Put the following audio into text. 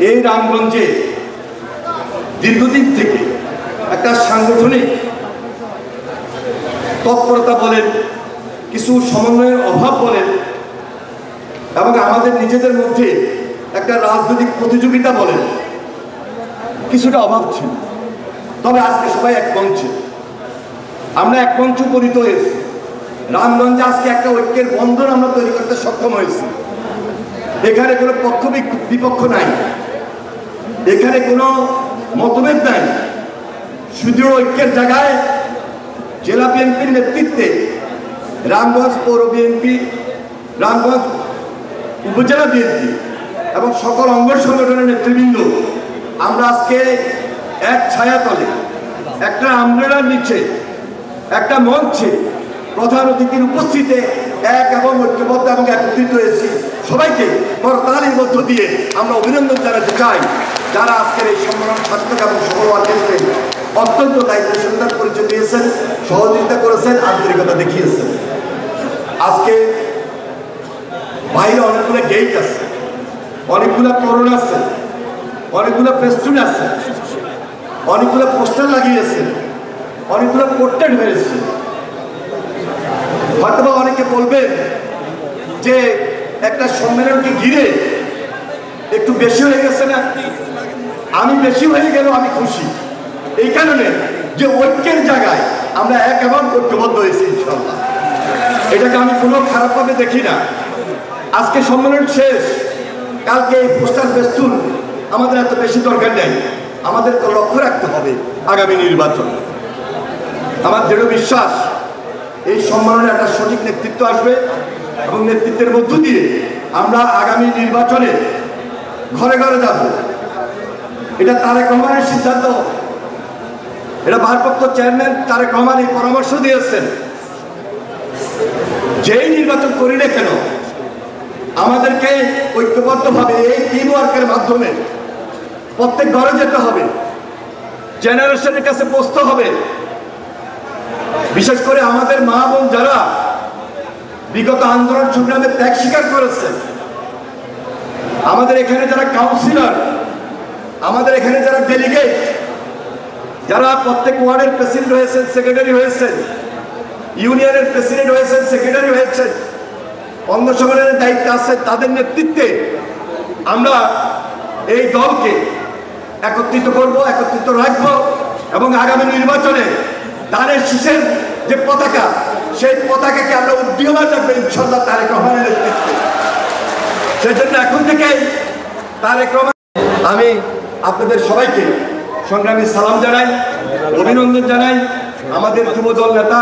এই রামগঞ্জে দীর্ঘদিন থেকে একটা সাংগঠনিক তৎপরতা বলেন, কিছু সমন্বয়ের অভাব বলেন, এবং আমাদের নিজেদের মধ্যে একটা রাজনৈতিক প্রতিযোগিতা বলেন, কিছুটা অভাব ছিল। তবে আজকে সবাই এক মঞ্চে, আমরা এক মঞ্চ উপনীত হয়েছি। রামগঞ্জে আজকে একটা ঐক্যের বন্ধন আমরা তৈরি করতে সক্ষম হয়েছি। এখানে কোনো পক্ষ বিপক্ষ নাই, এখানে কোনো মতভেদ নাই। সুদৃঢ় ঐক্যের জায়গায় জেলা বিএনপির নেতৃত্বে রামগঞ্জ পৌর বিএনপি, রামগঞ্জ উপজেলা বিএনপি এবং সকল অঙ্গ সংগঠনের নেতৃবৃন্দ আমরা আজকে এক ছায়াতলে, একটা আমব্রেলার নিচে, একটা মঞ্চে প্রধান অতিথির উপস্থিতিতে এক এবং ঐক্যবদ্ধ এবং একত্রিত হয়েছি। সবাইকে করতালির মধ্য দিয়ে আমরা অভিনন্দন জানাতে চাই, যারা আজকের এই সম্মেলন সার্থক এবং সফল হওয়ার ক্ষেত্রে অত্যন্ত দায়িত্বশীলতার পরিচয় দিয়েছেন, সহযোগিতা করেছেন, আন্তরিকতা দেখিয়েছেন। আজকে বাইরে অনেকগুলো গেট আছে, অনেকগুলো তোরণ আছে, অনেকগুলো ফেস্টুন আছে, অনেকগুলো পোস্টার লাগিয়েছে, অনেকগুলো পোর্ট্রেট হয়েছে। হয়তো অনেকে বলবেন যে একটা সম্মেলনকে ঘিরে একটু বেশি হয়ে গেছে না। আমি বেশি হয়ে গেলেও আমি খুশি, এই কারণে যে ঐক্যের জায়গায় আমরা এক এবং ঐক্যবদ্ধ হয়েছি ইনশাআল্লাহ। এটাকে আমি কোনো খারাপভাবে দেখি না। আজকে সম্মেলন শেষ, কালকে এই পোস্টার ফেস্টুন আমাদের এত বেশি দরকার নেই। আমাদেরকে লক্ষ্য রাখতে হবে আগামী নির্বাচন। আমার দৃঢ় বিশ্বাস এই সম্মেলনে একটা সঠিক নেতৃত্ব আসবে এবং নেতৃত্বের মধ্য দিয়ে আমরা আগামী নির্বাচনে ঘরে ঘরে যাব। এটা তারেক রহমানের সিদ্ধান্ত, এটা ভারপ্রাপ্ত চেয়ারম্যান তারেক রহমান এই পরামর্শ দিয়েছেন। যেই নির্বাচন করি না কেন আমাদেরকে ঐক্যবদ্ধভাবে এই টিম ওয়ার্কের মাধ্যমে প্রত্যেক ঘরে যেতে হবে, জেনারেশনের কাছে পৌঁছতে হবে। বিশেষ করে আমাদের মা বোন যারা বিগত আন্দোলন সংগ্রামে ত্যাগ স্বীকার করেছে, আমাদের এখানে যারা কাউন্সিলর, আমাদের এখানে যারা ডেলিগেট, যারা প্রত্যেক ওয়ার্ডের প্রেসিডেন্ট হয়েছেন, সেক্রেটারি হয়েছেন, ইউনিয়নের প্রেসিডেন্ট হয়েছেন, সেক্রেটারি হয়েছেন, অঙ্গ সংগঠনের দায়িত্বে আছে, তাদের নেতৃত্বে আমরা এই দলকে একত্রিত করব, একত্রিত রাখব এবং আগামী নির্বাচনে ধানের শীষের যে পতাকা, সেই পতাকাকে আমরা উড্ডীয়মান রাখবো ইনশাআল্লাহ তারেক রহমানের নেতৃত্বে। সেজন্য এখন থেকেই তারেক রহমান, আমি আপনাদের সবাইকে সংগ্রামী সালাম জানাই, অভিনন্দন জানাই। আমাদের যুবদল নেতা